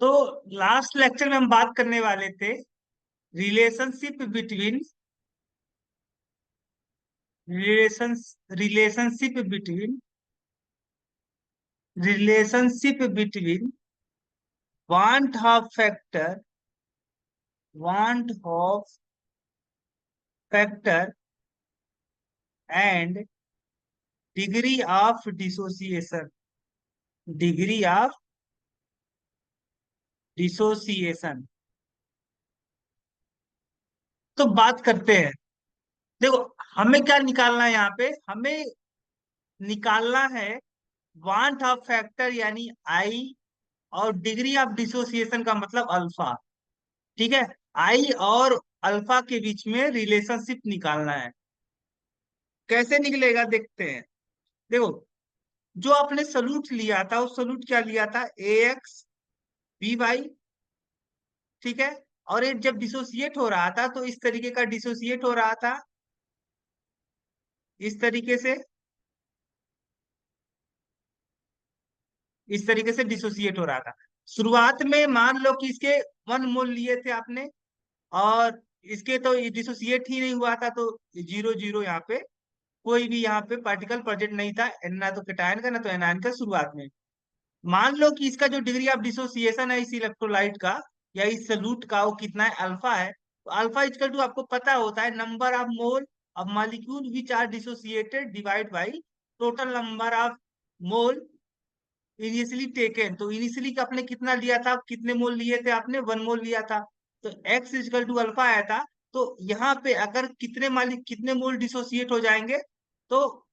तो last lecture में हम बात करने वाले थे relationship between relation relationship between relationship between want Hoff factor and degree of dissociation degree of dissociation. तो बात करते हैं। देखो, हमें क्या निकालना है, यहाँ पे हमें निकालना है वांट ऑफ फैक्टर यानी आई, और डिग्री ऑफ डिसोसिएशन का मतलब अल्फा। ठीक है, आई और अल्फा के बीच में रिलेशनशिप निकालना है। कैसे निकलेगा देखते हैं। देखो, जो आपने सॉल्यूट लिया था, उस सॉल्यूट क्या लिया था, ए एक्स बी वाई। ठीक है, और ये जब डिसोसिएट हो रहा था तो इस तरीके का डिसोसिएट हो रहा था, इस तरीके से, इस तरीके से डिसोसिएट हो रहा था। शुरुआत में मान लो कि इसके 1 मोल लिए थे आपने, और इसके तो डिसोसिएट ही नहीं हुआ था, तो 0 0 यहाँ पे कोई भी यहाँ पे पार्टिकल प्रेजेंट नहीं था, ना तो केटायन का ना तो एनायन का शुरुआत में। मान लो कि इसका जो डिग्री ऑफ डिसोसिएशन है इस इलेक्ट्रोलाइट का या इस सॉल्यूट का, वो कितना है, अल्फा है। तो अल्फा इक्वल टू आपको पता होता है number of mole of molecule which are dissociated divide by total number of mole initially taken. तो इनिशियली का आपने कितना लिया था, कितने मोल लिए थे आपने, 1 मोल लिया था। तो एक्स इक्वल टू अल्फा आया था। तो यहाँ पे अगर कितने मोल डिसोसिएट हो जाएंगे, तो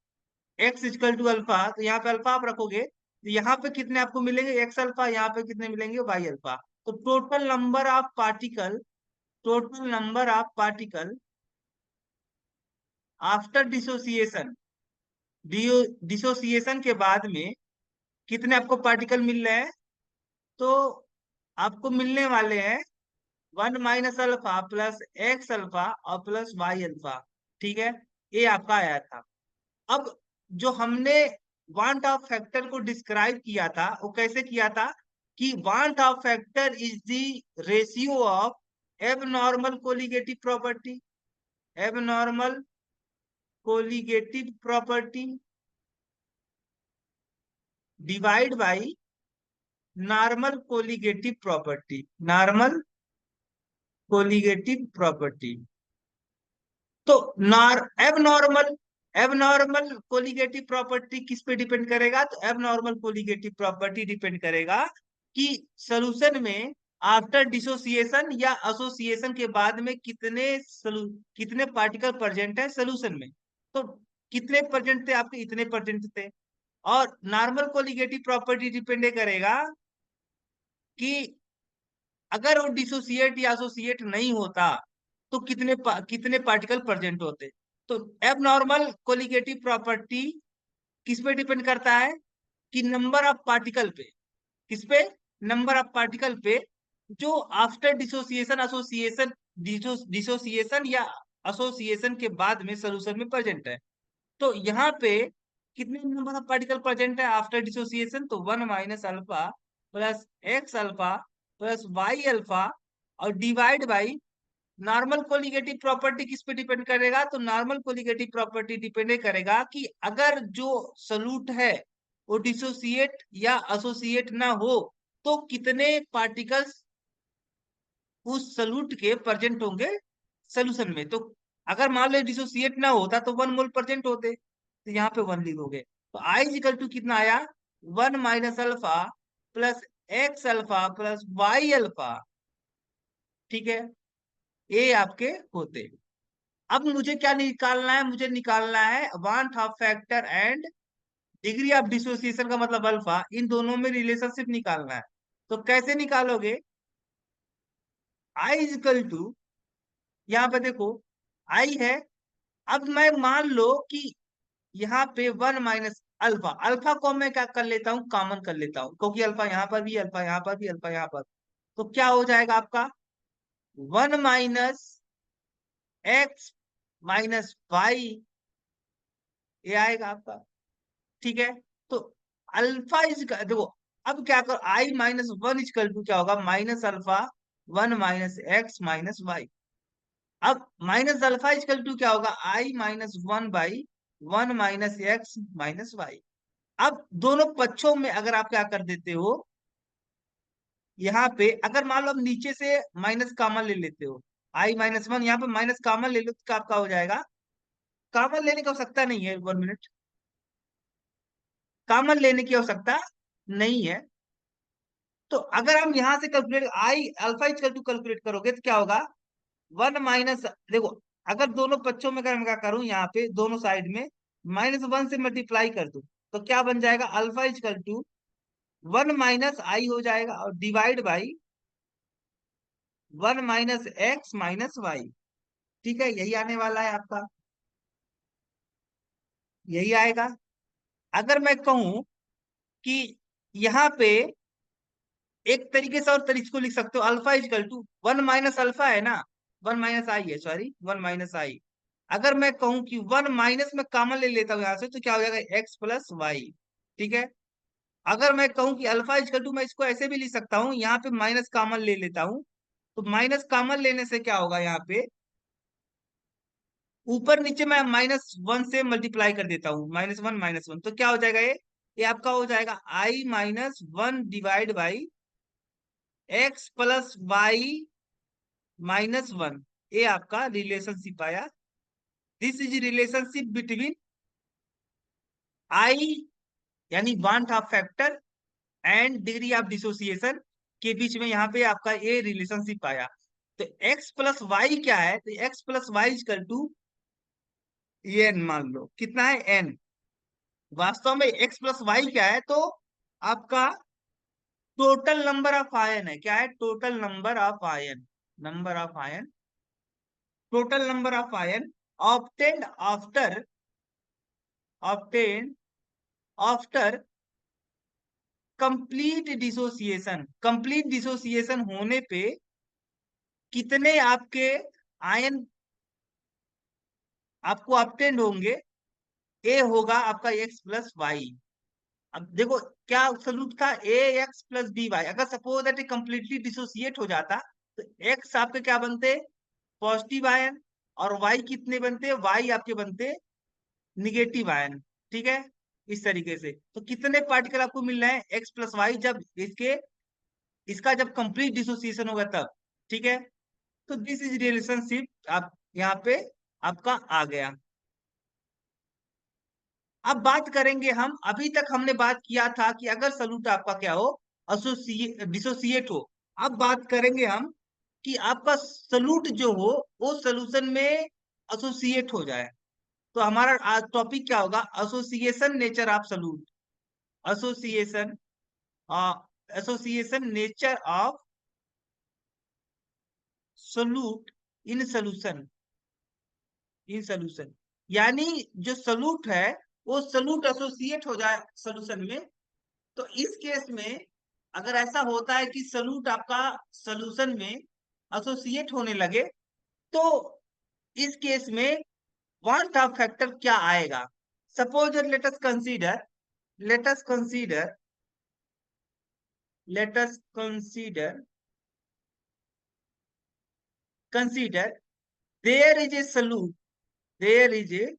एक्स इक्वल टू अल्फा, तो यहाँ पे अल्फा आप रखोगे तो यहाँ पे कितने आपको मिलेंगे, एक्स अल्फा, यहाँ पे कितने मिलेंगे, वाई अल्फा। तो total number of particle after dissociation, dissociation के बाद में कितने आपको पार्टिकल मिल रहे हैं, तो आपको मिलने वाले हैं 1 - अल्फा प्लस एक्स अल्फा और प्लस वाई अल्फा। ठीक है, ये आपका आया था। अब जो हमने वांट ऑफ फैक्टर को डिस्क्राइब किया था, वो कैसे किया था कि van't Hoff factor is the ratio of abnormal colligative property, abnormal colligative property divide by normal colligative property, normal colligative property. तो नॉर एबनॉर्मल एबनॉर्मल कोलिगेटिव प्रॉपर्टी किस पे डिपेंड करेगा, तो एबनॉर्मल कोलिगेटिव प्रॉपर्टी डिपेंड करेगा कि सॉल्यूशन में after dissociation या एसोसिएशन के बाद में कितने पार्टिकल प्रेजेंट है सॉल्यूशन में। तो कितने प्रेजेंट थे आपके, इतने प्रेजेंट थे। और नॉर्मल कोलिगेटिव प्रॉपर्टी डिपेंड करेगा कि अगर वो डिसोसिएट या एसोसिएट नहीं होता तो कितने पार्टिकल प्रेजेंट होते। तो एबनॉर्मल कोलिगेटिव प्रॉपर्टी किस पे डिपेंड करता है, कि नंबर ऑफ पार्टिकल पे। किस पे, नंबर ऑफ पार्टिकल पे, जो आफ्टर डिसोसिएशन एसोसिएशन, डिसोसिएशन या एसोसिएशन के बाद में सॉल्यूशन में प्रेजेंट है। तो यहाँ पे कितने नंबर ऑफ पार्टिकल प्रेजेंट है आफ्टर डिसोसिएशन, तो 1 - alpha plus x alpha plus Y alpha, और divide by normal colligative property किस पे डिपेंड करेगा, तो नॉर्मल कोलिगेटिव प्रॉपर्टी डिपेंड करेगा कि अगर जो सॉल्यूट है वो डिसोसिएट या एसोसिएट ना हो तो कितने पार्टिकल्स उस सॉल्यूट के प्रेजेंट होंगे सोल्यूशन में। तो अगर मान लो डिसोसिएट ना होता तो 1 मोल प्रेजेंट होते, तो यहाँ पे 1 लिखोगे। तो आई इक्वल टू कितना आया, 1 - alpha plus x alpha plus Y alpha. ठीक है, ये आपके होते। अब मुझे क्या निकालना है, मुझे निकालना है want Hoff factor and degree of dissociation का मतलब अल्फा, इन दोनों में रिलेशनशिप निकालना है। तो कैसे निकालोगे, आई इक्वल टू, यहाँ पे देखो आई है। अब मैं मान लो कि यहाँ पे 1 - अल्फा, अल्फा को मैं क्या कर लेता हूँ, कॉमन कर लेता हूँ, क्योंकि अल्फा यहाँ पर भी, अल्फा यहाँ पर भी, अल्फा यहाँ पर। तो क्या हो जाएगा आपका, 1 - एक्स - वाई, ये आएगा आपका। ठीक है, तो अल्फा इज देखो, अब क्या करो, i-1 इक्वल टू क्या होगा, माइनस अल्फा 1 - x - y। अब माइनस अल्फा इक्वल टू क्या होगा, i-1/1 - x - y। अब दोनों पक्षों में अगर आप क्या कर देते हो, यहाँ पे अगर मान लो आप नीचे से माइनस कॉमन ले लेते हो, i-1 यहाँ पे माइनस कॉमन ले लो तो आपका हो जाएगा, कॉमन लेने की आवश्यकता नहीं है, 1 मिनट, कॉमन लेने की आवश्यकता नहीं है। तो अगर हम यहां से calculate I alpha equal to calculate करोगे तो क्या होगा, 1 - देखो, अगर दोनों पक्षों में अगर मैं क्या करूं, यहाँ पे दोनों साइड में -1 से मल्टीप्लाई कर दूं, तो क्या बन जाएगा, अल्फा इक्वल टू 1 - i हो जाएगा, और डिवाइड बाई 1 - x - y। ठीक है, यही आने वाला है आपका, यही आएगा। अगर मैं कहूं कि यहाँ पे एक तरीके से और तरीके को लिख सकते हो, अल्फा इजकल टू 1 - अल्फा है ना, 1 - आई है, सॉरी 1 - आई। अगर मैं कहूं कि 1 - में कॉमन ले लेता हूं यहां से, तो क्या हो जाएगा, x+y। ठीक है, अगर मैं कहूं कि अल्फा इजकल टू, मैं इसको ऐसे भी लिख सकता हूं, यहाँ पे माइनस कॉमन ले लेता हूं, तो माइनस कॉमन लेने से क्या होगा, यहाँ पे ऊपर नीचे मैं -1 से मल्टीप्लाई कर देता हूँ, -1 - 1, तो क्या हो जाएगा, ये आपका हो जाएगा i-1 डिवाइड बाई x+y-1। ये आपका रिलेशनशिप आया। This is relationship between i, यानी van't Hoff factor, and degree of dissociation के बीच में यहाँ पे आपका ये रिलेशनशिप आया। तो x+y क्या है, तो x+y इक्वल टू एन, मान लो कितना है, n। वास्तव में x+y क्या है, तो आपका टोटल नंबर ऑफ आयन है, क्या है, total number of ion, number of ion, total number of ion obtained after, obtained after complete dissociation. Complete dissociation होने पे कितने आपके आयन आपको ऑब्टेन्ड होंगे, ए होगा आपका x+y। अब देखो क्या सलूट था, ax+by। अगर सपोज दैट कंप्लीटली डिसोसिएट हो जाता, तो x आपके क्या बनते, पॉजिटिव आयन, और y कितने बनते, y आपके बनते निगेटिव आयन। ठीक है, इस तरीके से तो कितने पार्टिकल आपको मिल रहे हैं, x+y, जब इसके इसका जब कंप्लीट डिसोसिएशन होगा तब। ठीक है, तो दिस इज रिलेशनशिप आप यहाँ पे आपका आ गया। अब बात करेंगे हम, अभी तक हमने बात किया था कि अगर सॉल्यूट आपका क्या हो, डिसोसिएट हो। अब बात करेंगे हम कि आपका सॉल्यूट जो हो वो सॉल्यूशन में एसोसिएट हो जाए। तो हमारा आज टॉपिक क्या होगा, association nature of solute, association association nature of solute in solution, in solution, यानी जो सॉल्यूट है वो सॉल्यूट एसोसिएट हो जाए सॉल्यूशन में। तो इस केस में अगर ऐसा होता है कि सॉल्यूट आपका सॉल्यूशन में एसोसिएट होने लगे, तो इस केस में वांट ऑफ फैक्टर क्या आएगा। Suppose let us consider, let us consider let us consider consider there is a solute, there is a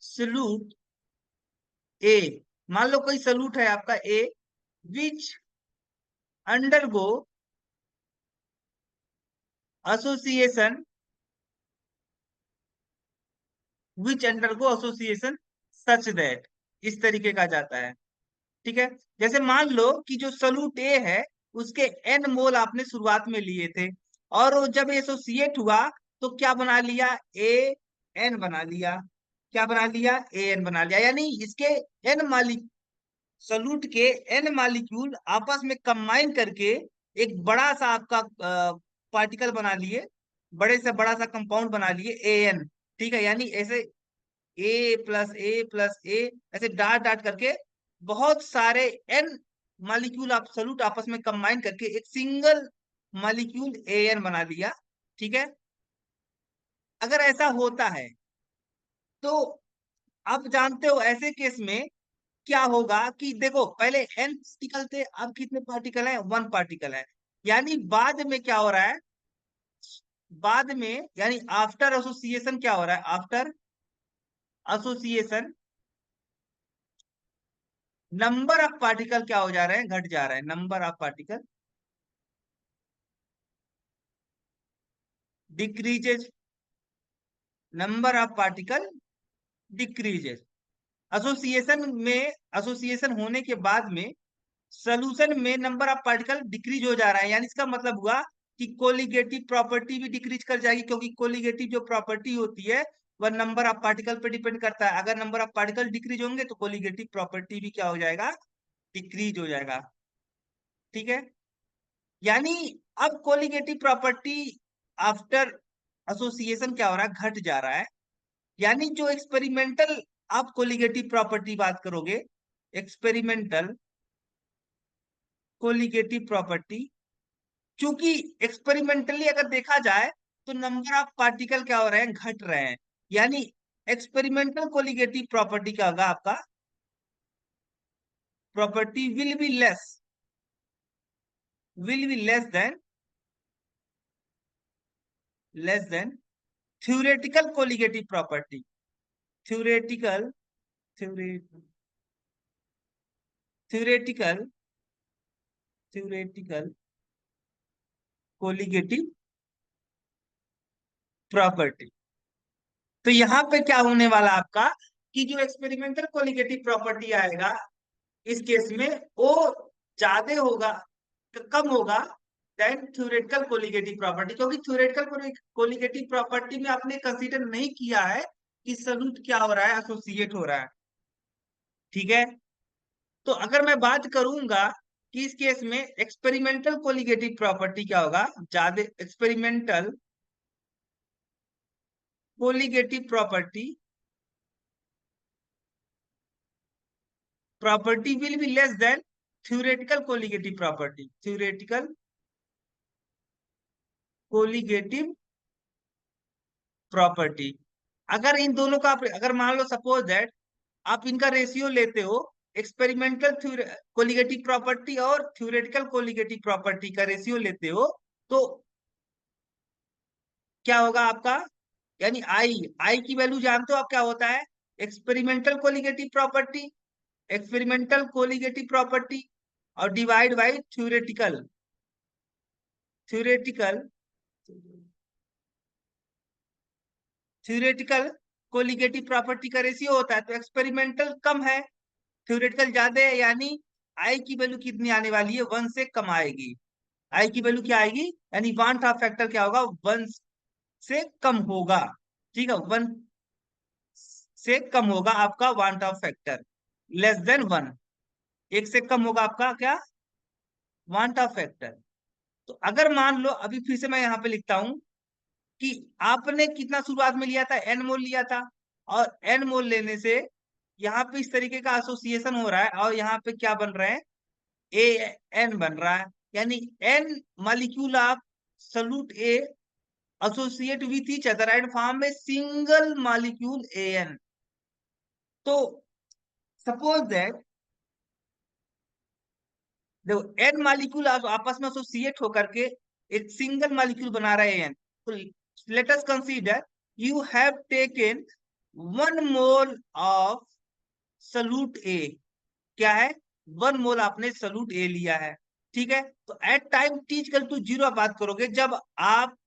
solute A. मान लो कोई सॉल्यूट है आपका A, which undergo association, which undergo association such that, इस तरीके का जाता है। ठीक है, जैसे मान लो कि जो सॉल्यूट ए है उसके एन मोल आपने शुरुआत में लिए थे, और वो जब एसोसिएट हुआ तो क्या बना लिया, ए एन बना लिया। क्या बना लिया, ए एन बना लिया, यानी इसके एन मालिक सॉल्यूट के एन मालिक्यूल आपस में कंबाइन करके एक बड़ा सा आपका पार्टिकल बना लिए, बड़े से बड़ा सा कंपाउंड बना लिए ए एन। ठीक है, यानी ऐसे A+A+A ऐसे डाट डाट करके बहुत सारे एन मॉलिक्यूल आप सॉल्यूट आपस में कंबाइन करके एक सिंगल मॉलिक्यूल एन बना लिया। ठीक है, अगर ऐसा होता है तो आप जानते हो ऐसे केस में क्या होगा कि देखो पहले n पार्टिकल थे, अब कितने पार्टिकल है, 1 पार्टिकल है। यानी बाद में क्या हो रहा है, बाद में यानी आफ्टर एसोसिएशन क्या हो रहा है, after association number of particle क्या हो जा रहे हैं, घट जा रहे हैं, number of particle decreases, number of particle decreases. Association में, एसोसिएशन होने के बाद में सोल्यूशन में नंबर ऑफ पार्टिकल डिक्रीज हो जा रहा है, यानी इसका मतलब हुआ कि कोलिगेटिव प्रॉपर्टी भी डिक्रीज कर जाएगी, क्योंकि कोलिगेटिव जो प्रॉपर्टी होती है वह नंबर ऑफ पार्टिकल पे डिपेंड करता है। अगर नंबर ऑफ पार्टिकल डिक्रीज होंगे तो कोलिगेटिव प्रॉपर्टी भी क्या हो जाएगा, डिक्रीज हो जाएगा। ठीक है, यानी अब कोलिगेटिव प्रॉपर्टी आफ्टर एसोसिएशन क्या हो रहा है, घट जा रहा है। यानी जो एक्सपेरिमेंटल आप कोलिगेटिव प्रॉपर्टी बात करोगे, एक्सपेरिमेंटल कोलिगेटिव प्रॉपर्टी, क्योंकि एक्सपेरिमेंटली अगर देखा जाए तो नंबर ऑफ पार्टिकल क्या हो रहे हैं, घट रहे हैं। यानी एक्सपेरिमेंटल कोलिगेटिव प्रॉपर्टी क्या होगा आपका, property will be less than theoretical colligative property, theoretical theoretical theoretical colligative property. तो यहाँ पे क्या होने वाला आपका, कि जो एक्सपेरिमेंटल कोलिगेटिव प्रॉपर्टी आएगा इस केस में वो ज्यादा होगा, कम होगा देन थ्योरेटिकल कोलिगेटिव प्रॉपर्टी, क्योंकि थ्योरेटिकल कोलिगेटिव प्रॉपर्टी में आपने कंसीडर नहीं किया है कि सॉल्यूट क्या हो रहा है, एसोसिएट हो रहा है। ठीक है, तो अगर मैं बात करूंगा कि इस केस में एक्सपेरिमेंटल कोलिगेटिव प्रॉपर्टी क्या होगा, ज्यादा experimental colligative property, property will be less than theoretical colligative property, theoretical colligative property. अगर इन दोनों का अगर मान लो सपोज दैट आप इनका रेशियो लेते हो, एक्सपेरिमेंटल कोलिगेटिव प्रॉपर्टी और थ्योरेटिकल कोलिगेटिव प्रॉपर्टी का रेशियो लेते हो, तो क्या होगा आपका, यानी आई, आई की वैल्यू जानते हो आप क्या होता है, experimental colligative property, experimental colligative property और divide by theoretical, theoretical theoretical colligative property का रेशियो होता है। तो एक्सपेरिमेंटल कम है, थ्योरेटिकल ज्यादा है, यानी आई की वैल्यू कितनी आने वाली है, 1 से कम आएगी। आई की वैल्यू क्या आएगी, यानी वांट ऑफ फैक्टर क्या होगा, 1 से कम होगा। ठीक है, 1 से कम होगा आपका want Hoff factor, less than 1, 1 से कम होगा आपका क्या, वांट ऑफ फैक्टर। तो अगर मान लो अभी फिर से मैं यहाँ पे लिखता हूं कि आपने कितना शुरुआत में लिया था, एन मोल लिया था, और एन मोल लेने से यहाँ पे इस तरीके का एसोसिएशन हो रहा है, और यहाँ पे क्या बन रहे हैं, ए एन बन रहा है। यानी N molecule of solute A associate with each other and form में सिंगल मॉलिक्यूल ए एन। तो सपोज दैट देखो एन मॉलिक्यूल आपस में एसोसिएट होकर के एक सिंगल मॉलिक्यूल बना रहे हैं। तो let us consider you have taken 1 mole of solute A, क्या है, 1 मोल आपने सॉल्यूट ए लिया है। ठीक है, तो at time T equal to zero आप बात करोगे, जब आप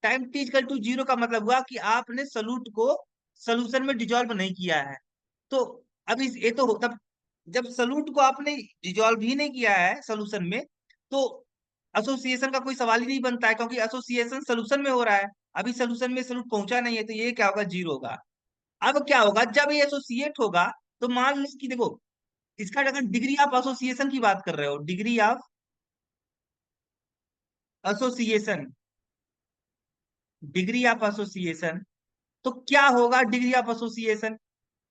time T equal to zero का मतलब हुआ कि आपने सॉल्यूट को सोल्यूशन में डिजोल्व नहीं किया है। तो अब इस ये तो तब जब सॉल्यूट को आपने डिजोल्व ही नहीं किया है सोल्यूशन में, तो एसोसिएशन का कोई सवाल ही नहीं बनता है, क्योंकि एसोसिएशन सोल्यूशन में हो रहा है। अभी सोल्यूशन में सॉल्यूट पहुंचा नहीं है, तो ये क्या होगा, जीरो होगा। अब क्या होगा जब ये एसोसिएट होगा, तो मान लो कि देखो इसका अगर डिग्री ऑफ एसोसिएशन की बात कर रहे हो, degree of association, degree of association, तो क्या होगा degree of association,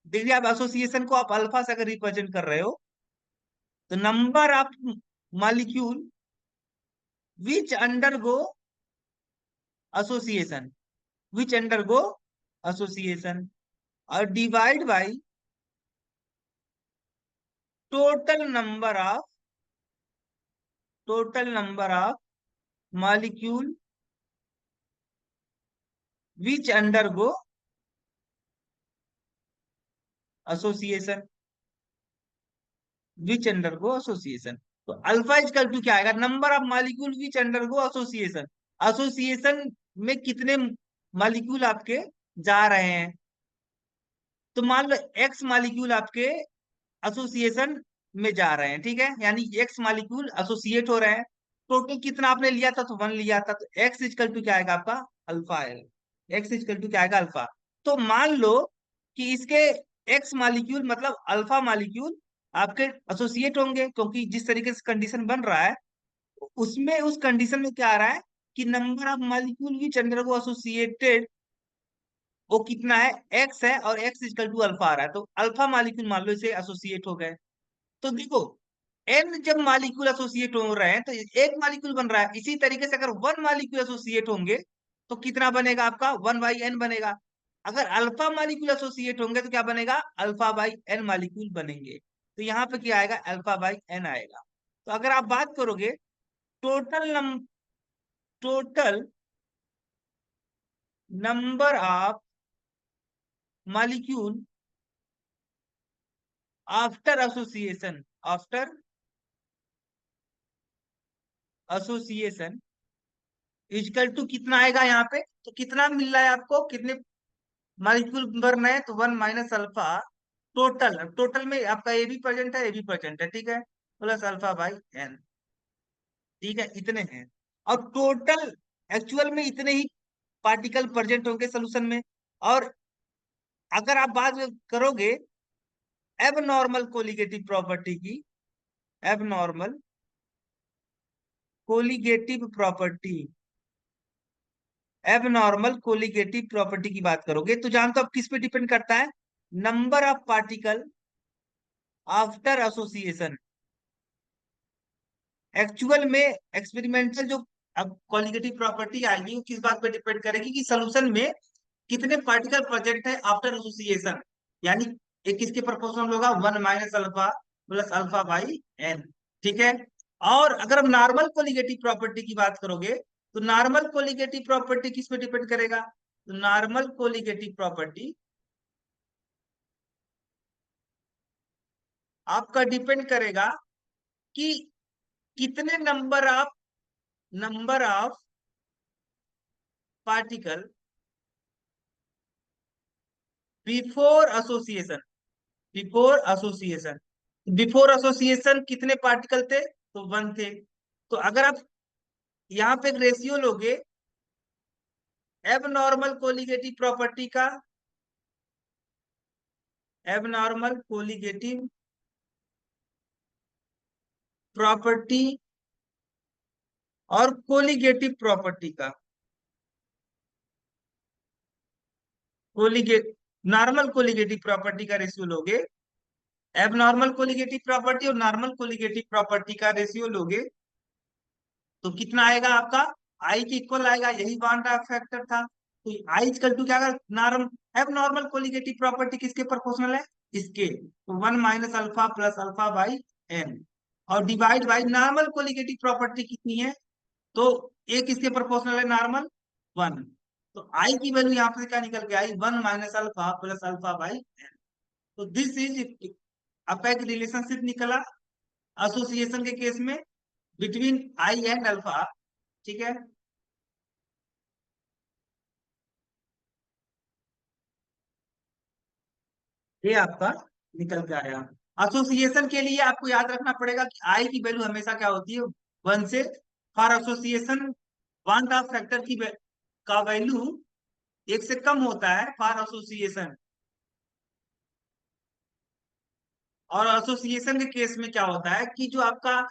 degree of association को आप अल्फा से अगर रिप्रेजेंट कर रहे हो, तो number of molecule which undergo association, which undergo association, और divide by total number of molecule which undergo association, which undergo association. तो अल्फा इजकल टू क्या आएगा, number of molecule which undergo association. Association में कितने molecule आपके जा रहे हैं। तो मान लो एक्स मॉलिक्यूल आपके एसोसिएशन में जा रहे हैं, ठीक है, यानी एक्स मॉलिक्यूल एसोसिएट हो रहे हैं। टोटल कितना आपने लिया था, तो 1 लिया था, तो एक्स इजकल टू क्या आएगा आपका, अल्फा आएगा। एक्स इजकल टू क्या आएगा, अल्फा। तो मान लो कि इसके एक्स मॉलिक्यूल मतलब अल्फा मॉलिक्यूल आपके एसोसिएट होंगे, क्योंकि जिस तरीके से कंडीशन बन रहा है उसमें, उस कंडीशन में क्या आ रहा है कि number of molecule which undergo associated वो कितना है, एक्स है, और एक्स इजकल टू अल्फा आ रहा है। तो अल्फा मॉलिक्यूल मान लो इसे एसोसिएट हो गए। तो देखो एन जब मॉलिक्यूल एसोसिएट हो रहे हैं तो एक मॉलिक्यूल बन रहा है। इसी तरीके से अगर 1 मॉलिक्यूल एसोसिएट होंगे तो कितना बनेगा आपका, 1/n बनेगा। अगर अल्फा मॉलिक्यूल एसोसिएट होंगे तो क्या बनेगा, अल्फा बाई एन मॉलिक्यूल बनेंगे। तो यहाँ पे क्या आएगा, अल्फा बाई एन आएगा। तो अगर आप बात करोगे total number of molecule after association, after association equal to कितना आएगा, यहाँ पे तो कितना मिल रहा है आपको, कितने मॉलिक्यूल बन रहे हैं, तो 1 - अल्फा टोटल। टोटल में आपका ए भी प्रेजेंट है, ए भी प्रेजेंट है, ठीक है, प्लस अल्फा बाई एन, ठीक है, इतने हैं। और टोटल एक्चुअल में इतने ही पार्टिकल प्रेजेंट होंगे सोल्यूशन में। और अगर आप बात करोगे एब नॉर्मल कोलिगेटिव प्रॉपर्टी की, एब नॉर्मल कोलिगेटिव प्रॉपर्टी, एब नॉर्मल कोलिगेटिव प्रॉपर्टी की बात करोगे तो जानते हो अब किस पे डिपेंड करता है, number of particle after association. Actual में एक्सपेरिमेंटल जो अब क्वालिटेटिव प्रॉपर्टी आएगी वो किस बात पे डिपेंड करेगी कि सोल्यूशन में कितने पार्टिकल प्रेजेंट है आफ्टर एसोसिएशन, यानी एक किसके प्रोपोर्शनल होगा, 1 - alpha plus alpha by N, ठीक है। और अगर हम नॉर्मल कोलिगेटिव प्रॉपर्टी की बात करोगे तो नॉर्मल कोलिगेटिव प्रॉपर्टी किस पे डिपेंड करेगा, तो नॉर्मल कोलिगेटिव प्रॉपर्टी आपका डिपेंड करेगा कि कितने number of particle before association, before association, before association कितने पार्टिकल थे, तो 1 थे। तो अगर आप यहाँ पे एक रेशियो लोगे एब नॉर्मल कोलिगेटिव प्रॉपर्टी का, एब नॉर्मल कोलिगेटिव प्रॉपर्टी और कोलिगेटिव प्रॉपर्टी का, कोलिगेट नॉर्मल कोलिगेटिव प्रॉपर्टी का रेशियो लोगे, एब नॉर्मल कोलिगेटिव प्रॉपर्टी और नॉर्मल कोलिगेटिव प्रॉपर्टी का रेशियो लोगे तो कितना आएगा आपका, आई के इक्वल आएगा, यही बॉन्ड ऑफ फैक्टर था। तो आई इक्वल टू क्या आएगा, normal abnormal colligative property किसके प्रोपोर्शनल है, इसके, तो 1 - alpha plus alpha by n, और divide by normal colligative property कितनी है, तो एक किसके प्रोपोर्शनल है, नॉर्मल 1। तो आई की वैल्यू यहाँ पे क्या निकल के आई, 1 - alpha plus alpha by N. तो दिस इज आपका एक रिलेशनशिप निकला एसोसिएशन के केस में बिटवीन आई एंड अल्फा, ठीक है। ये आपका निकल के आया। एसोसिएशन के लिए आपको याद रखना पड़ेगा कि आई की वैल्यू हमेशा क्या होती है, 1 से। For association bond of factor की का वैल्यू 1 से कम होता है फॉर एसोसिएशन। और एसोसिएशन के केस में क्या होता है कि जो आपका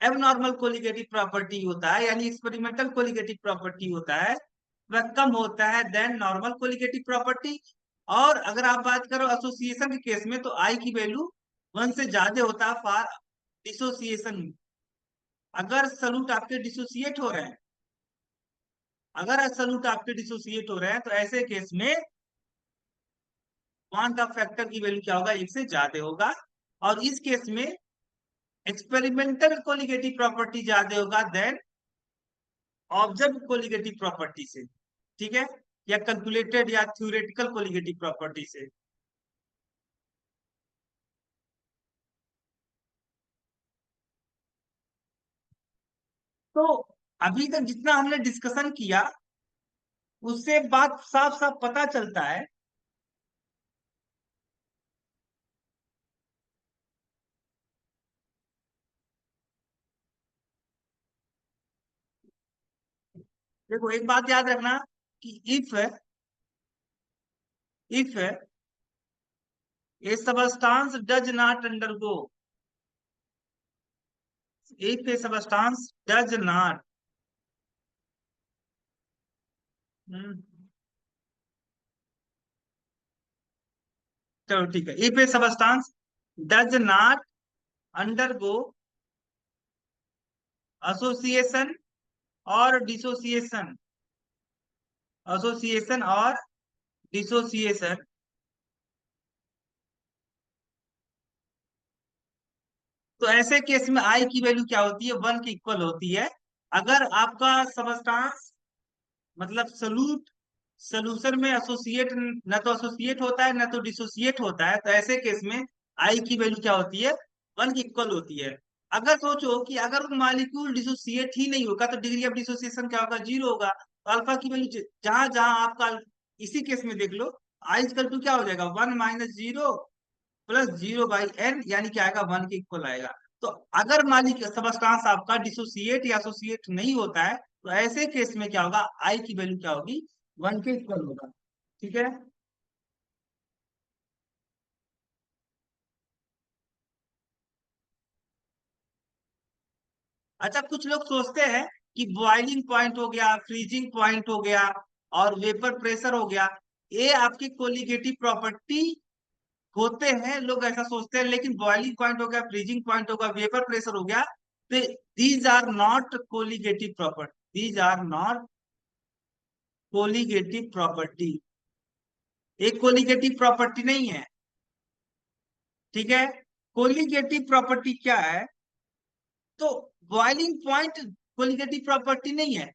एबनॉर्मल कोलिगेटिव प्रॉपर्टी होता है, यानी एक्सपेरिमेंटल कोलिगेटिव प्रॉपर्टी होता है, वह कम होता है देन नॉर्मल कोलिगेटिव प्रॉपर्टी। और अगर आप बात करो एसोसिएशन के केस में तो आई की वैल्यू 1 से ज्यादा होता है फॉर डिसोसिएशन। अगर सॉल्यूट आपके डिसोसिएट हो रहे हैं, अगर सॉल्यूट आपके डिसोसिएट हो रहे हैं तो ऐसे केस में बॉन्ड ऑफ फैक्टर की वैल्यू क्या होगा, 1 से ज्यादा होगा। और इस केस में एक्सपेरिमेंटल कोलिगेटिव प्रॉपर्टी ज्यादा होगा देन ऑब्जर्व कोलिगेटिव प्रॉपर्टी से, ठीक है, या कैलकुलेटेड या थ्योरेटिकल कोलिगेटिव प्रॉपर्टी से। तो अभी तक जितना हमने डिस्कशन किया उससे बात साफ साफ पता चलता है देखो एक बात याद रखना कि if A substance does not undergo, if A substance does not, चलो ठीक है, if A substance does not undergo association और डिसोसिएशन, एसोसिएशन और डिसोसिएशन, तो ऐसे केस में आई की वैल्यू क्या होती है, 1 के इक्वल होती है। अगर आपका सबस्टांस मतलब सोल्यूशन में एसोसिएट न तो एसोसिएट होता है न तो डिसोसिएट होता है, तो ऐसे केस में आई की वैल्यू क्या होती है, 1 की इक्वल होती है। अगर सोचो कि अगर वो मॉलिक्यूल डिसोसिएट ही नहीं होगा तो डिग्री ऑफ डिसोसिएशन क्या होगा, 0 होगा। तो अल्फा की वैल्यू जहां जहां आपका, इसी केस में देख लो, आई इक्वल टू क्या हो जाएगा, 1 - 0 + 0/n, यानी क्या आएगा, 1 के इक्वल आएगा। तो अगर मान लीजिए सबस्टांस आपका डिसोसिएट या एसोसिएट नहीं होता है तो ऐसे केस में क्या होगा, आई की वैल्यू क्या होगी, 1 के इक्वल होगा, ठीक है। अच्छा, कुछ लोग सोचते हैं कि बॉइलिंग पॉइंट हो गया, फ्रीजिंग पॉइंट हो गया और वेपर प्रेशर हो गया, ये आपकी कोलिगेटिव प्रॉपर्टी होते हैं, लोग ऐसा सोचते हैं। लेकिन बॉइलिंग पॉइंट हो गया, फ्रीजिंग पॉइंट हो गया, वेपर प्रेशर हो गया, तो these are not colligative property, these are not colligative property, एक कोलिगेटिव प्रॉपर्टी नहीं है, ठीक है। कोलिगेटिव प्रॉपर्टी क्या है, तो बॉइलिंग पॉइंट कोलिगेटिव प्रॉपर्टी नहीं है।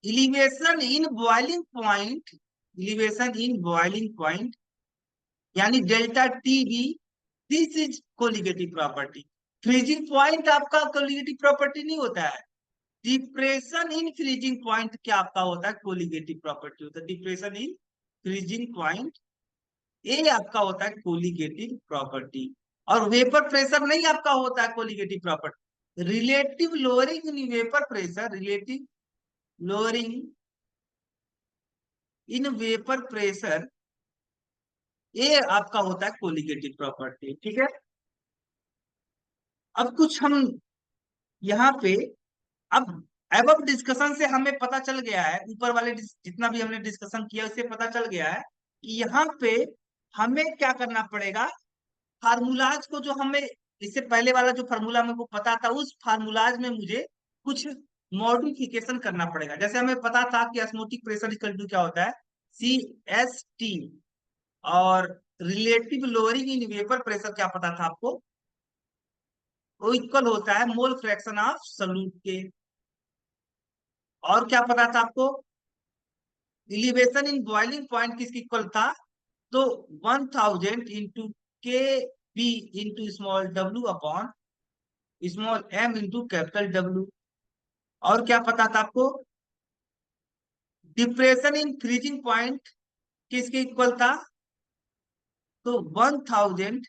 Elevation in boiling point, elevation in boiling point यानी delta T B, this is colligative property. Freezing point आपका कोलिगेटिव प्रॉपर्टी नहीं होता है। डिप्रेशन इन फ्रीजिंग पॉइंट क्या आपका होता है, कोलिगेटिव प्रॉपर्टी होता है। डिप्रेशन इन फ्रीजिंग पॉइंट ये आपका होता है कोलिगेटिव प्रॉपर्टी। और वेपर प्रेशर नहीं आपका होता है colligative property. Relative lowering in vapour pressure, relative lowering in vapour pressure ये आपका होता है कोलिगेटिव प्रॉपर्टी, ठीक है। अब कुछ हम यहाँ पे, अब अब डिस्कशन से हमें पता चल गया है, ऊपर वाले जितना भी हमने डिस्कशन किया उससे पता चल गया है कि यहाँ पे हमें क्या करना पड़ेगा, फार्मूलाज को जो हमें, इससे पहले वाला जो फार्मूला मेरे को पता था उस फार्मूलाज में मुझे कुछ मॉडिफिकेशन करना पड़ेगा। जैसे हमें पता था कि ऑस्मोटिक प्रेशर इक्वल टू क्या होता है, CST, और relative lowering in vapour pressure क्या पता था आपको, वो इक्वल होता है मोल फ्रैक्शन ऑफ सॉल्यूट के। और क्या पता था आपको, इलिवेशन इन बॉइलिंग पॉइंट किसकी इक्वल था, तो 1000 into K B into small W upon small M into capital W. और क्या पता था आपको, डिप्रेशन इन फ्रीजिंग पॉइंट किसके इक्वल था, तो 1000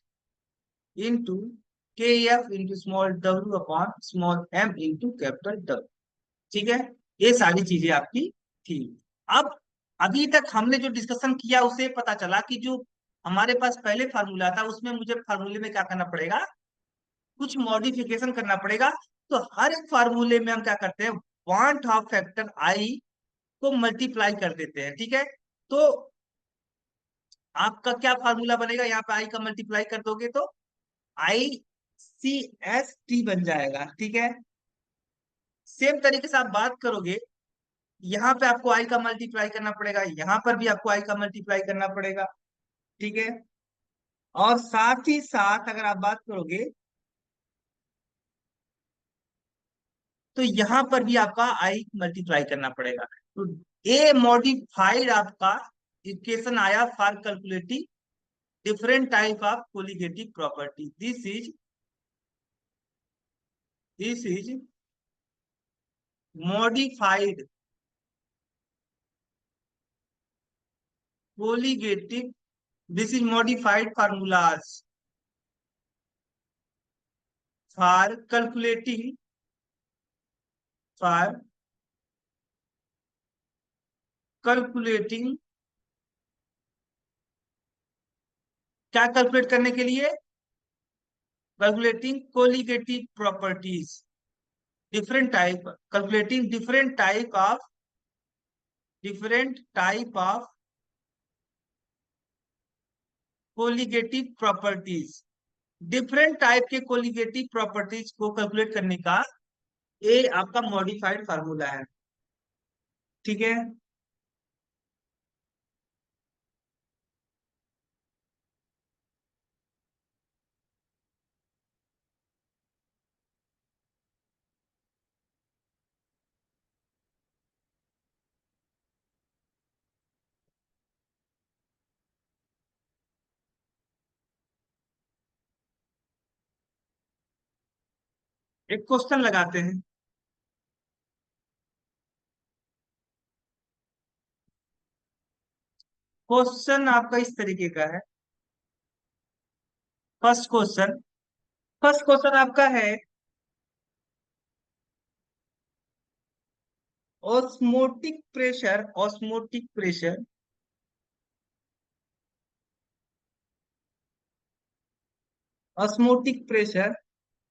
into K F into small W upon small M into capital W, ठीक है। ये सारी चीजें आपकी थी। अब अभी तक हमने जो डिस्कशन किया उससे पता चला कि जो हमारे पास पहले फार्मूला था उसमें मुझे फार्मूले में क्या करना पड़ेगा, कुछ मॉडिफिकेशन करना पड़ेगा। तो हर एक फार्मूले में हम क्या करते हैं, वांट ऑफ फैक्टर आई को मल्टीप्लाई कर देते हैं, ठीक है। तो आपका क्या फार्मूला बनेगा, यहाँ पे आई का मल्टीप्लाई कर दोगे तो ICST बन जाएगा, ठीक है। सेम तरीके से आप बात करोगे, यहाँ पे आपको आई का मल्टीप्लाई करना पड़ेगा, यहाँ पर भी आपको आई का मल्टीप्लाई करना पड़ेगा, ठीक है। और साथ ही साथ अगर आप बात करोगे तो यहां पर भी आपका आई मल्टीप्लाई करना पड़ेगा। तो ए मॉडिफाइड आपका इक्वेशन आया for calculating different type of colligative property. This is modified colligative, this is modified formulas for calculating क्या कैलकुलेट करने के लिए? Calculating colligative properties, different type, calculating different type of colligative properties. Different type के colligative properties को calculate करने का ये आपका मॉडिफाइड फार्मूला है। ठीक है, एक क्वेश्चन लगाते हैं। क्वेश्चन आपका इस तरीके का है। फर्स्ट क्वेश्चन फर्स्ट क्वेश्चन आपका है, ऑस्मोटिक प्रेशर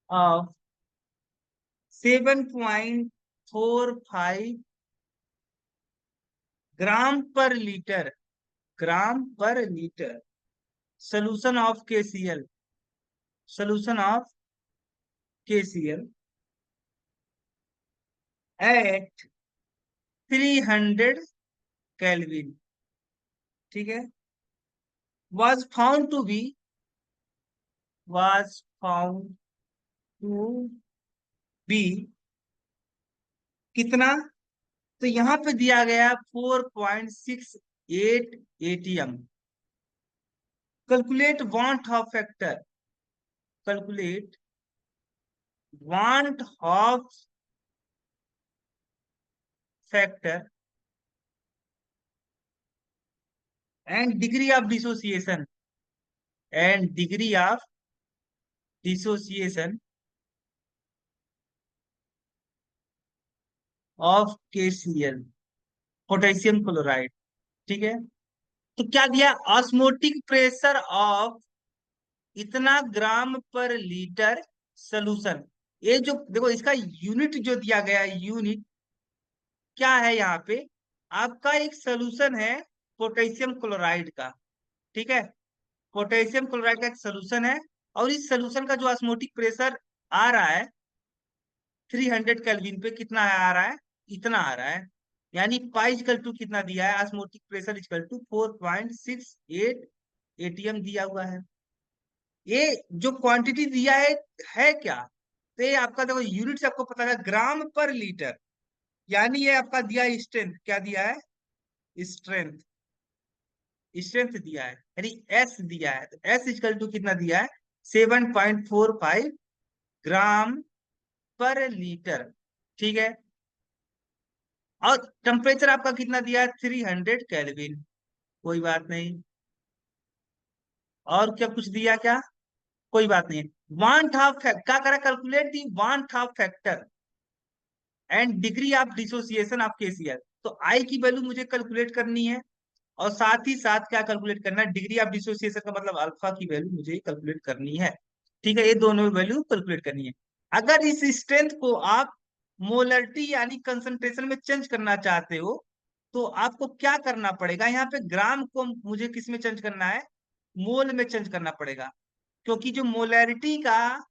ऑफ 7.45 ग्राम पर litre solution of KCl at 300 Kelvin, ठीक है, was found to be कितना? तो यहाँ पे दिया गया 4.68 ATM। Calculate calculate want Hoff factor and degree of dissociation of KCl, potassium chloride. ठीक है, तो क्या दिया? ऑस्मोटिक प्रेशर ऑफ इतना ग्राम पर लीटर सोल्यूशन। ये जो देखो इसका यूनिट जो दिया गया है, यूनिट क्या है यहाँ पे? आपका एक सोल्यूशन है पोटेशियम क्लोराइड का। ठीक है, पोटेशियम क्लोराइड का एक सोल्यूशन है, और इस सोल्यूशन का जो ऑस्मोटिक प्रेशर आ रहा है 300 केल्विन पे, कितना आ रहा है? इतना आ रहा है। यानी पाई इक्वल टू कितना दिया है? Osmotic pressure equal to 4.68 ATM दिया हुआ है। ये जो क्वांटिटी दिया है क्या? तो ये आपका देखो यूनिट से आपको पता है ग्राम पर लीटर। यानी ये आपका दिया है स्ट्रेंथ, क्या दिया है? स्ट्रेंथ, स्ट्रेंथ दिया है, यानी एस दिया है। तो एस इक्वल टू कितना दिया है? 7.45 ग्राम पर लीटर। ठीक है, और टेम्परेचर आपका कितना दिया है? 300 केल्विन। कोई बात नहीं। और क्या कुछ दिया क्या? कोई बात नहीं। वांट ऑफ क्या करा? Calculate the want Hoff factor and degree of dissociation of KCl। तो आई की वैल्यू मुझे कैलकुलेट करनी है, और साथ ही साथ क्या कैलकुलेट करना है? डिग्री ऑफ डिसोसिएशन का मतलब अल्फा की वैल्यू मुझे कैलकुलेट करनी है। ठीक है, ये दोनों वैल्यू कैलकुलेट करनी है। अगर इस स्ट्रेंथ को आप मोलरिटी यानी कंसंट्रेशन में चेंज करना चाहते हो, तो आपको क्या करना पड़ेगा? यहाँ पे ग्राम को मुझे किस में चेंज करना है? मोल में चेंज करना पड़ेगा, क्योंकि जो मोलरिटी का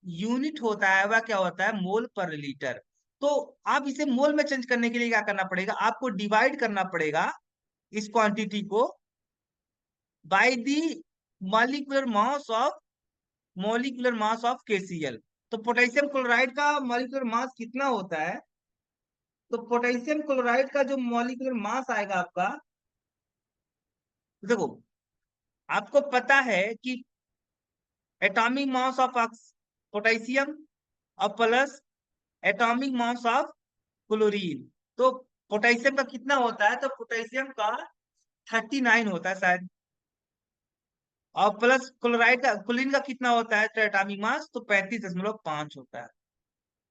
यूनिट होता है वह क्या होता है? मोल पर लीटर। तो आप इसे मोल में चेंज करने के लिए क्या करना पड़ेगा? आपको डिवाइड करना पड़ेगा इस क्वांटिटी को by the molecular mass of KCl। तो पोटेशियम क्लोराइड का मॉलिक्यूलर मास कितना होता है? तो पोटेशियम क्लोराइड का जो मॉलिक्यूलर मास आएगा आपका, देखो, आपको पता है कि एटॉमिक मास ऑफ पोटेशियम और plus atomic mass of chlorine. तो पोटेशियम का कितना होता है? तो पोटेशियम का 39 होता है शायद, और प्लस क्लोराइड का, क्लोरीन का कितना होता है एटॉमिक मास? तो 35.5 होता है।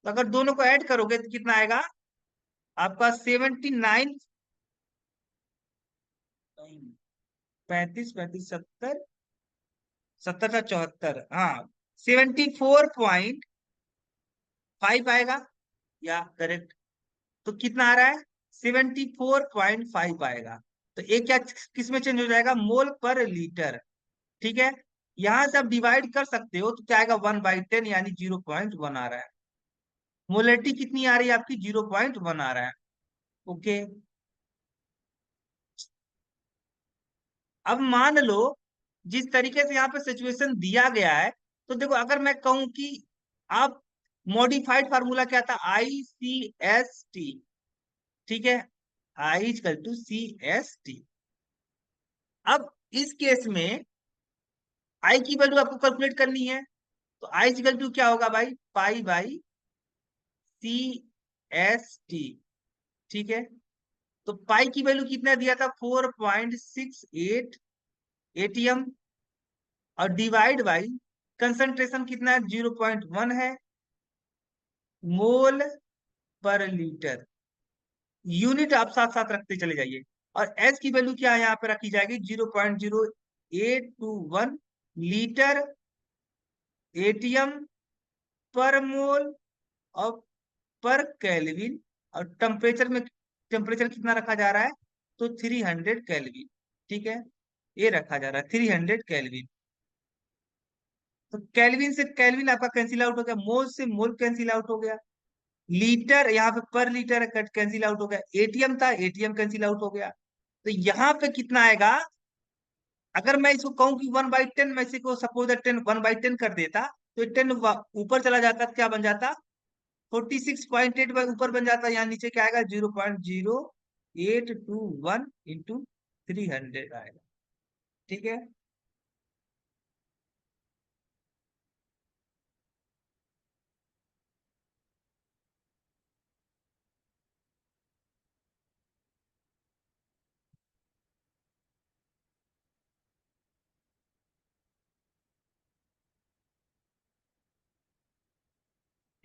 तो अगर दोनों को ऐड करोगे तो कितना आएगा आपका? 79, 35, 35, 70, 70 का 74, हाँ, 74.5 आएगा, या करेक्ट? तो कितना आ रहा है? 74.5 आएगा। तो एक क्या किस में चेंज हो जाएगा? मोल पर लीटर। ठीक है, यहां से आप डिवाइड कर सकते हो, तो क्या आएगा? 1/10, यानी 0.1 आ रहा है। मोलरिटी कितनी आ रही है आपकी? 0.1 आ रहा है। ओके, अब मान लो जिस तरीके से यहाँ पे सिचुएशन दिया गया है, तो देखो, अगर मैं कहूं कि आप, मॉडिफाइड फार्मूला क्या था? ICST। ठीक है, I = CST। अब इस केस में आई की वैल्यू आपको कैलकुलेट करनी है, तो I = क्या होगा भाई? π/CST। ठीक है, तो पाई की वैल्यू कितना दिया था? 4.68 ATM, और डिवाइड बाई कंसंट्रेशन कितना है? 0.1 है, मोल पर लीटर। यूनिट आप साथ साथ रखते चले जाइए। और एस की वैल्यू क्या है यहाँ पे रखी जाएगी? 0.0821 लीटर ATM पर मोल और पर केल्विन। और टेम्परेचर कितना रखा जा रहा है? तो 300 केल्विन। ठीक है, ये रखा जा रहा है 300 केल्विन। तो केल्विन से केल्विन आपका कैंसिल आउट हो गया, मोल से मोल कैंसिल आउट हो गया, लीटर यहाँ पे पर लीटर कैंसिल आउट हो गया, एटीएम था, एटीएम कैंसिल आउट हो गया। तो यहाँ पे कितना आएगा? अगर मैं इसको कहूँ कि 1/10, मैं इसी को सपोज 1/10 कर देता, तो 10 ऊपर चला जाता, क्या बन जाता? 46.8 ऊपर बन जाता। यहाँ नीचे क्या आएगा? 0.0821 इंटू 300 आएगा। ठीक है,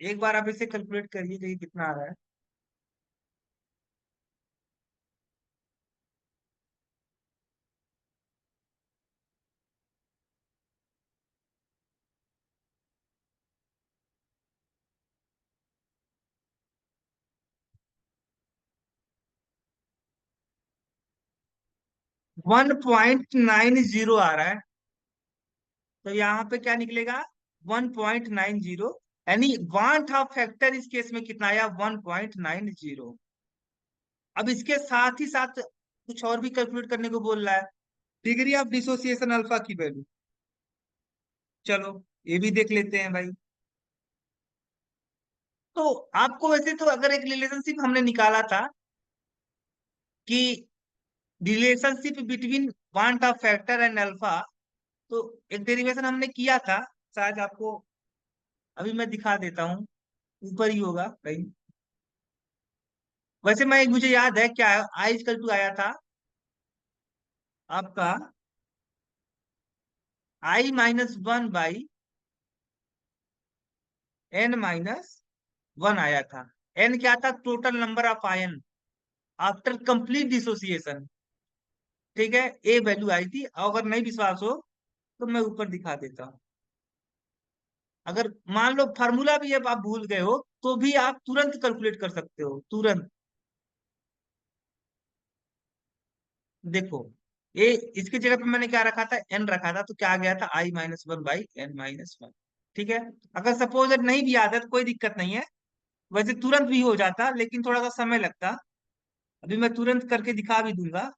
एक बार आप इसे कैलकुलेट करिए, देखिए कितना आ रहा है। 1.90 आ रहा है। तो यहाँ पे क्या निकलेगा? 1.90, यानी वांट ऑफ फैक्टर इस केस में कितना आया? 1.90। अब इसके साथ ही साथ कुछ और भी कैलकुलेट करने को बोल रहा है, डिग्री ऑफ डिसोसिएशन अल्फा की वैल्यू। चलो, ये भी देख लेते हैं भाई। तो आपको वैसे तो अगर एक रिलेशनशिप हमने निकाला था कि relationship between want Hoff factor and alpha, तो एक डेरिवेशन हमने किया था, शायद आपको अभी मैं दिखा देता हूँ, ऊपर ही होगा कहीं। वैसे मैं, मुझे याद है क्या, I = आया था आपका I-1/n-1 आया था। n क्या था? Total number of ion after complete dissociation. ठीक है, ए वैल्यू आई थी। अगर नहीं विश्वास हो तो मैं ऊपर दिखा देता हूँ। अगर मान लो फार्मूला भी अब आप भूल गए हो, तो भी आप तुरंत कैलकुलेट कर सकते हो, तुरंत। देखो, ए, इसकी जगह पे मैंने क्या रखा था? एन रखा था, तो क्या आ गया था? I-1/n-1। ठीक है, अगर सपोज नहीं भी आता तो कोई दिक्कत नहीं है, वैसे तुरंत भी हो जाता, लेकिन थोड़ा सा समय लगता। अभी मैं तुरंत करके दिखा भी दूंगा।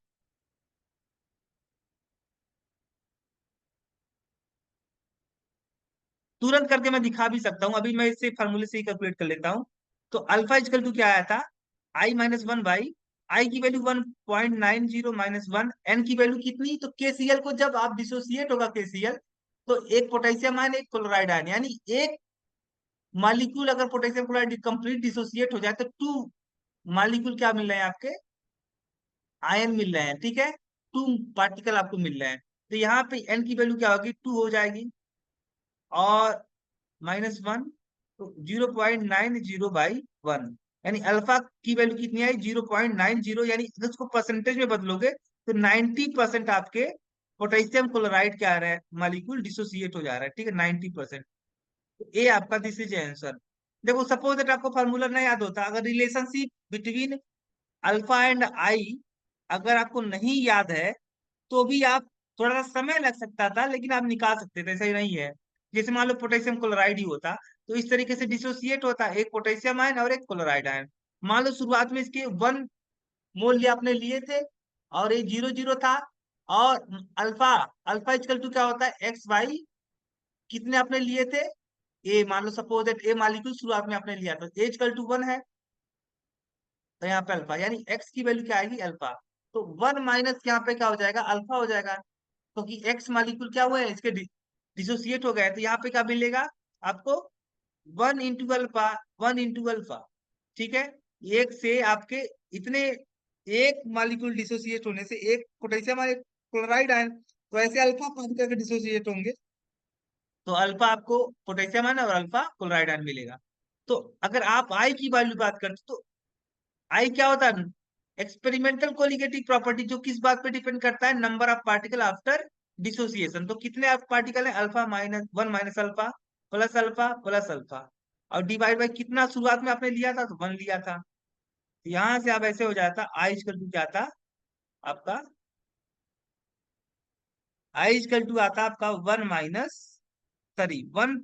तुरंत करके मैं दिखा भी सकता हूँ, अभी मैं इससे फार्मूले से ही कैलकुलेट कर लेता हूँ। तो अल्फा इजकल टू क्या आया था, I-1 बाई आई की वैल्यू 1.90 - 1, एन की वैल्यू कितनी, तो KCl को जब आप डिसोसिएट होगा KCl, तो एक पोटेशियम आयन एक क्लोराइड आयन, यानी एक मॉलिक्यूल अगर पोटेशियम क्लोराइड कंप्लीट डिसोसिएट हो जाए तो टू मॉलिक्यूल क्या मिल रहे हैं आपके, आयन मिल रहे हैं, ठीक है, टू पार्टिकल आपको मिल रहे हैं। तो यहाँ पे एन की वैल्यू क्या होगी, 2 हो जाएगी, और -1, तो 0.90/1, यानी अल्फा की वैल्यू कितनी आई, 0.90, यानी अगर उसको परसेंटेज में बदलोगे तो 90% आपके पोटेशियम क्लोराइड क्या आ रहा है, मॉलिक्यूल डिसोसिएट हो जा रहा है, ठीक है, 90%। तो ए आपका, दिस इज आंसर। देखो सपोज दैट आपको फार्मूला नहीं याद होता, अगर relationship between alpha and I अगर आपको नहीं याद है, तो भी आप, थोड़ा सा समय लग सकता था लेकिन आप निकाल सकते थे, ऐसा ही नहीं है। जैसे मान लो पोटेशियम क्लोराइड ही होता, तो इस तरीके से डिसोसिएट होता, एक पोटेशियम आयन और एक क्लोराइड आयन। मान लो शुरुआत में इसके 1 मोल आपने लिए थे, और ये 0 0 था, और अल्फा अल्फा इक्वल टू क्या होता है, x/, कितने आपने लिए थे, ए, मान लो सपोज दैट ए मॉलिक्यूल शुरुआत में आपने लिया था, ए इक्वल टू 1 है, तो यहाँ पे अल्फा, यानी एक्स की वैल्यू क्या आएगी, अल्फा। तो 1 माइनस यहाँ पे क्या हो जाएगा, अल्फा हो जाएगा, क्योंकि तो एक्स मॉलिक्यूल क्या हुआ है, इसके डिसोसिएट हो गए, तो यहाँ पे क्या मिलेगा आपको, 1 × अल्फा, 1 × अल्फा, ठीक है। एक से आपके इतने, एक मॉलिक्यूल डिसोसिएट होने से एक पोटेशियम और एक क्लोराइड आयन, तो ऐसे अल्फा पार्टिकल के डिसोसिएट होंगे, तो अल्फा आपको पोटेशियम आयन और अल्फा क्लोराइड आयन मिलेगा। तो अगर आप आई की वैल्यू बात करते तो आई क्या होता है, एक्सपेरिमेंटल कोलिगेटिव प्रॉपर्टी, जो किस बात पे डिपेंड करता है, number of particle after dissociation. तो कितने पार्टिकल है, alpha -1 - alpha plus alpha plus alpha, और डिवाइड बाई कितना शुरुआत में आपने लिया था, तो 1 लिया था। तो यहां से आप ऐसे हो जाता, आई इक्वल टू क्या आता आपका, आई इक्वल टू आता आपका 1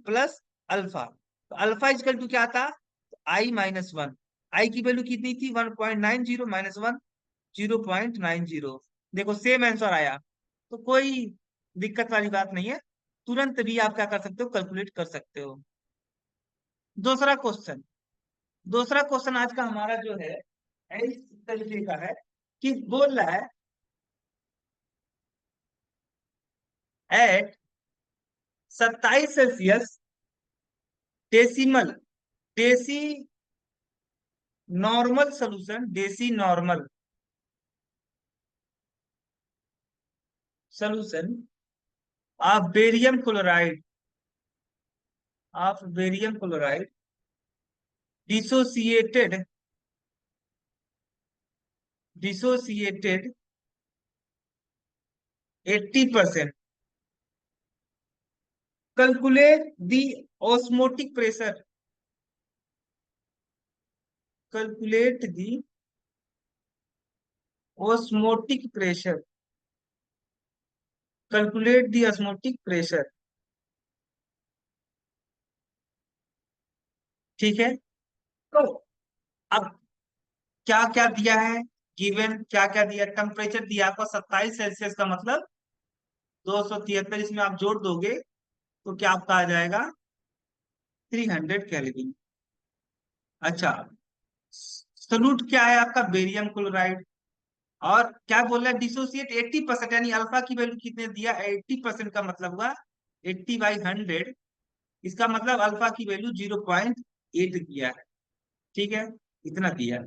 प्लस अल्फा, तो अल्फा इक्वल टू क्या था, I-1, आई की वैल्यू कितनी थी, 1.90 - 1, 0.90। देखो सेम आंसर आया, तो कोई दिक्कत वाली बात नहीं है, तुरंत भी आप क्या कर सकते हो, कैलकुलेट कर सकते हो। दूसरा क्वेश्चन, दूसरा क्वेश्चन आज का हमारा जो है इस तरीके का है, कि बोल रहा है at 27 Celsius decimal, deci normal solution, deci normal solution of barium chloride, of barium chloride dissociated, dissociated 80%, calculate the osmotic pressure, calculate the osmotic pressure, calculate the osmotic pressure, ठीक है। तो अब क्या क्या दिया है, गिवन क्या क्या दिया, टेम्परेचर दिया आपको 27 सेल्सियस का मतलब 273, इसमें आप जोड़ दोगे तो क्या आपका आ जाएगा, 300 केल्विन। अच्छा, सॉल्यूट क्या है आपका, बेरियम क्लोराइड, और क्या बोल रहा है, डिसोसिएट 80%, यानी अल्फा की वैल्यू कितने दिया, 80% का मतलब हुआ 80/100, इसका मतलब अल्फा की वैल्यू 0.8 दिया है, ठीक है, इतना दिया है।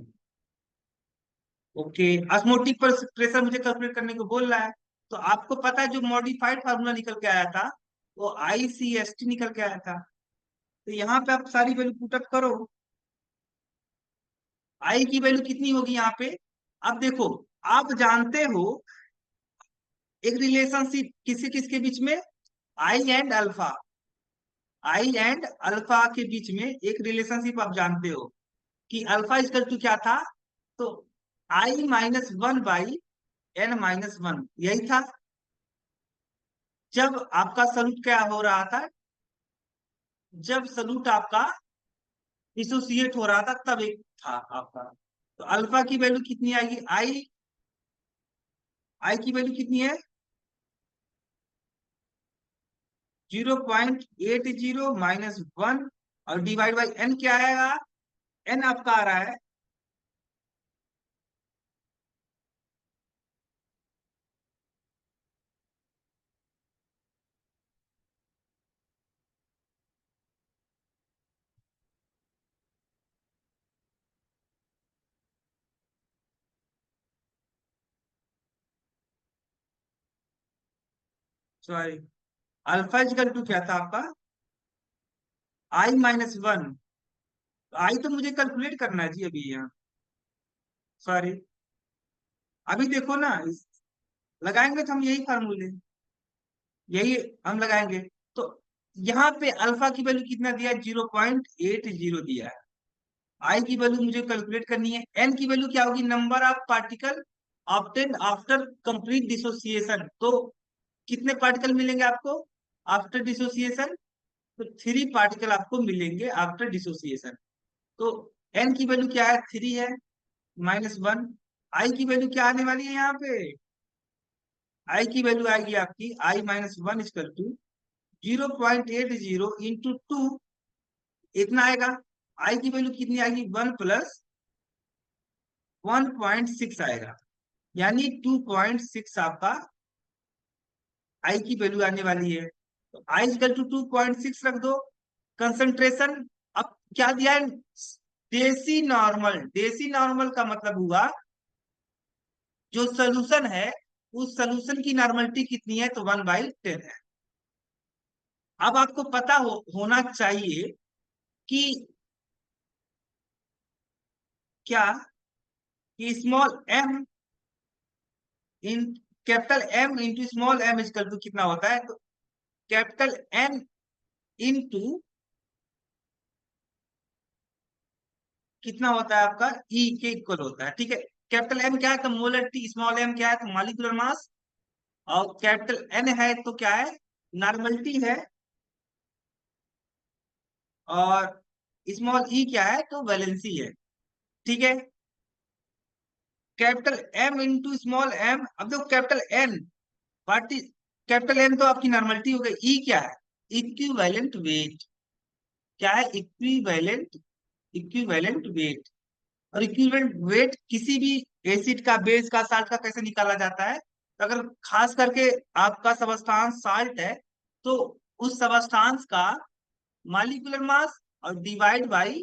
ओके, ऑस्मोटिक प्रेशर मुझे कैलकुलेट करने को बोल रहा है, तो आपको पता है जो मॉडिफाइड फार्मूला निकल के आया था, वो ICST निकल के आया था। तो यहाँ पे आप सारी वैल्यू पुटअप करो, आई की वैल्यू कितनी होगी यहाँ पे, अब देखो, आप जानते हो एक रिलेशनशिप किसी किसके बीच में, i and alpha, i and alpha के बीच में एक रिलेशनशिप आप जानते हो, कि अल्फा इक्वल टू क्या था, तो I-1/n-1, यही था। जब आपका सॉल्यूट क्या हो रहा था, जब सॉल्यूट आपका डिसोसिएट हो रहा था, तब एक था आपका, तो अल्फा की वैल्यू कितनी आएगी, आई, आई की वैल्यू कितनी है, 0.80 - 1 और डिवाइड बाई एन क्या आएगा? एन आपका आ रहा है सॉरी, अल्फा इजकल टू क्या था आपका? I - 1। आई तो मुझे कैलकुलेट करना है जी अभी यहाँ। सॉरी, अभी देखो ना लगाएंगे तो हम यही फार्मूले, यही हम लगाएंगे। तो यहाँ पे अल्फा की वैल्यू कितना दिया है? 0.80 दिया है। आई की वैल्यू मुझे कैलकुलेट करनी है। एन की वैल्यू क्या होगी? Number of particle obtained after complete dissociation. तो कितने पार्टिकल मिलेंगे आपको आफ्टर डिसोसिएशन? तो 3 पार्टिकल आपको मिलेंगे आफ्टर डिसोसिएशन। तो एन की वैल्यू क्या है? 3 है, -1। आई की वैल्यू क्या आने वाली है यहाँ पे? आई की वैल्यू आएगी आपकी I - 1 इक्वल टू 0.80 × 2, इतना आएगा। आई की वैल्यू कितनी आएगी? 1 + 1.6 आएगा, यानी 2.6 आपका आई की वैल्यू आने वाली है। तो आई इक्वल टू 2.6 रख दो। कंसंट्रेशन अब क्या दिया है? देसी नॉर्मल। देसी नॉर्मल का मतलब हुआ जो सोल्यूशन है उस सोल्यूशन की नॉर्मलिटी कितनी है? तो 1/10 है। अब आपको पता होना चाहिए कि क्या, कि small M in capital M into small M equal to कितना होता है? तो कैपिटल एन इंटू कितना होता है आपका? ई के इक्वल होता है, ठीक है। कैपिटल एम क्या है? तो मोलर टी। स्मॉल एम क्या है? तो मॉलिक्यूलर मास। और कैपिटल एन है तो क्या है? नॉर्मलिटी है। और स्मॉल ई क्या है? तो वैलेंसी है, ठीक है। Capital M into small M. अब देखो capital N, what is capital N? तो आपकी नॉर्मलिटी हो गई। ई क्या है? Equivalent weight. क्या है? Equivalent, equivalent weight. और इक्विवेलेंट वेट किसी भी एसिड का, बेस का, साल्ट का कैसे निकाला जाता है? तो अगर खास करके आपका सबस्टांस साल्ट है तो उस सबस्टांस का मॉलिक्यूलर मास और divide by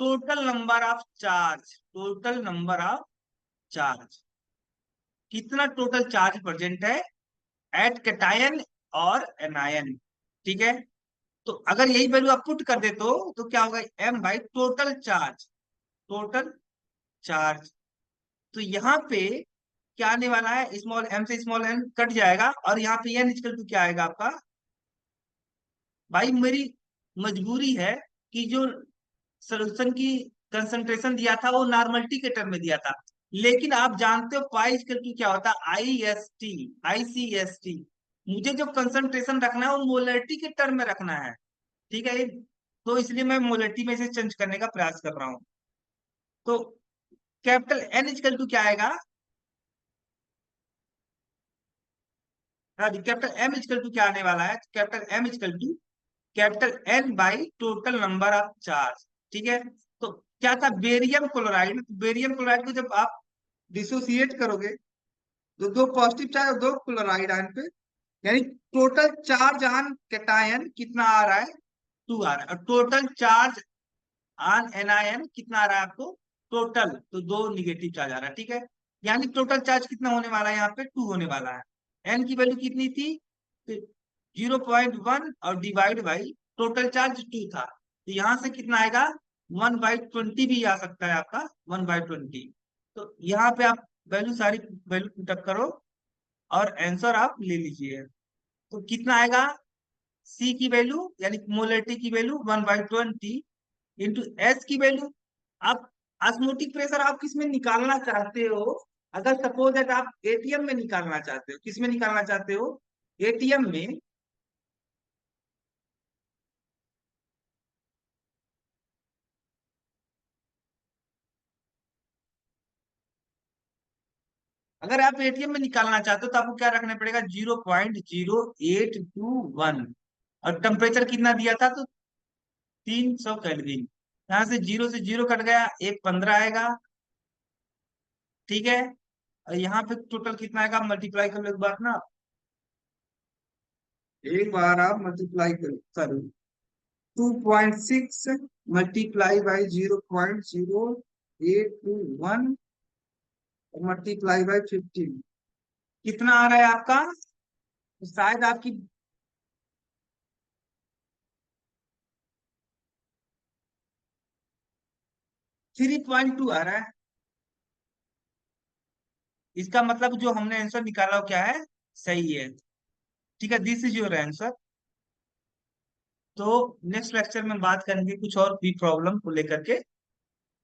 total number of charge. Total number of charge, कितना टोटल चार्ज प्रेजेंट है एट कैटायन और एनायन, ठीक है। तो अगर यही वैल्यू आप पुट कर देते हो तो क्या होगा? M by total charge. Total charge. तो यहाँ पे क्या आने वाला है? स्मॉल एम से स्मॉल एम कट जाएगा और यहाँ पे एन इक्वल टू क्या आएगा आपका? भाई मेरी मजबूरी है कि जो सोल्यूशन की कंसंट्रेशन दिया था वो नॉर्मलिटी के टर्म में दिया था, लेकिन आप जानते हो पाई इक्वल टू क्या होता है? IST, ICST। मुझे जो कंसंट्रेशन रखना है वो मोलरिटी के टर्म में रखना है, ठीक है। तो इसलिए मैं मोलरिटी में से चेंज करने का प्रयास कर रहा हूँ। तो कैपिटल एन इक्वल टू क्या आएगा? कैपिटल एम इक्वल टू क्या आने वाला है? Capital M equal to capital N by total number of charge, ठीक है। तो क्या था? Barium chloride. बेरियम क्लोराइड को जब आप डिसोसिएट करोगे तो दो पॉजिटिव चार्ज और दो क्लोराइड आयन पे, यानी टोटल चार्ज ऑन कैटायन कितना आ रहा है? 2 आ रहा है। और टोटल चार्ज ऑन एनायन कितना आ रहा है आपको? टोटल तो 2 निगेटिव चार्ज आ रहा है, ठीक है। यानी टोटल चार्ज कितना होने वाला है? यहाँ पे 2 होने वाला है। एन की वैल्यू कितनी थी? 0.1 और डिवाइड बाई टोटल चार्ज 2 था, तो यहां से कितना आएगा? 1/20 भी आ सकता है आपका, 1/20। तो यहाँ पे आप वैल्यू, सारी वैल्यू पुटअप करो और आंसर आप ले लीजिए। तो कितना आएगा? सी की वैल्यू यानी मोलरिटी की वैल्यू 1/20 इंटू एस की वैल्यू। आप ऑस्मोटिक प्रेशर आप किस में निकालना चाहते हो? अगर सपोज दैट आप एटीएम में निकालना चाहते हो, किस में निकालना चाहते हो? एटीएम में। अगर आप एटीएम में निकालना चाहते हो तो आपको क्या रखना पड़ेगा? 0.0821। और टेम्परेचर कितना दिया था, तो 300 केल्विन। यहाँ से जीरो कट गया, एक 15 आएगा, ठीक है। और यहाँ पे टोटल कितना आएगा, मल्टीप्लाई कर लो एक बार ना, एक बार आप मल्टीप्लाई करो। 2.6 मल्टीप्लाई बाई 0.0821 मल्टीप्लाई बाई 15, कितना आ रहा है आपका, तो शायद आपकी 3.2 आ रहा है। इसका मतलब जो हमने आंसर निकाला वो क्या है, सही है। ठीक है, दिस इज योर आंसर। तो नेक्स्ट लेक्चर में बात करेंगे कुछ और भी प्रॉब्लम को लेकर के।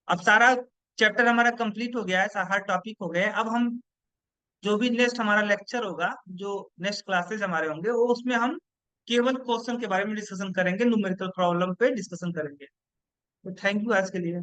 अब सारा चैप्टर हमारा कंप्लीट हो गया है, हर टॉपिक हो गए। अब हम जो भी नेक्स्ट हमारा लेक्चर होगा, जो नेक्स्ट क्लासेस हमारे होंगे, वो उसमें हम केवल क्वेश्चन के बारे में डिस्कशन करेंगे, न्यूमेरिकल प्रॉब्लम पे डिस्कशन करेंगे। तो थैंक यू आज के लिए।